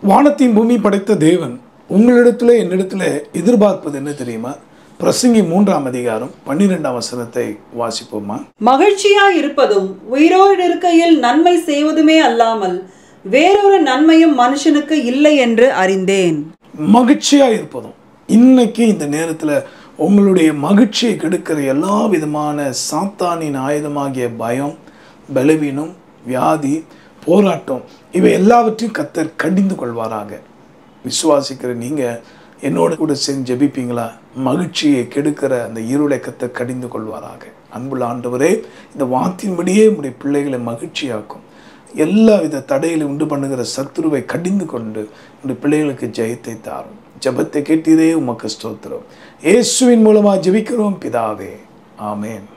வானத்தின் பூமி படைத்த தேவன் உங்களிடத்துல என்னிடத்துல எதிர்பார்ப்பது என்ன தெரியுமா? பிரசங்கி 3ஆம் அதிகாரம் 12ஆம் வசனத்தை வாசிப்போமா? மகிழ்ச்சியாய் இருப்பதும் உயிரோடு இருக்கையில் நன்மை செய்வதுமே அல்லாமல் வேறொரு நன்மையும் மனுஷனுக்கு இல்லை என்று அறிந்தேன். மகிழ்ச்சியா இருப்பதும். இன்னைக்கு இந்த நேரத்துல உங்களுடைய மகிழ்ச்சியை கெடுக்கிற எல்லா விதமான சாத்தானின் ஆயுதமாகிய பயம், பலவீனம், வியாதி, போராட்டம், இவை எல்லாவற்றையும் கர்த்தர் கடிந்து கொள்வாராக. விசுவாசிக்கிற நீங்க என்னோட கூட சேர்ந்து ஜெபிப்பீங்களா? மகிழ்ச்சியை கெடுக்கிற அந்த இருளை கர்த்தர் கடிந்து கொள்வாராக. அன்புள்ள ஆண்டவரே, இந்த வார்த்தையின்படியே உடைய பிள்ளைகளை மகிழ்ச்சியாக்கும். எல்லா வித தடைகளை உண்டு பண்ணுகிற சத்துருவை கடிந்து கொண்டு உடைய பிள்ளைகளுக்கு ஜெயத்தை தாரும். ஜெபத்தை கேட்டீரே, உமக்கு ஸ்தோத்திரம். இயேசுவின் மூலமா ஜெபிக்கிறோம் பிதாவே, ஆமென்.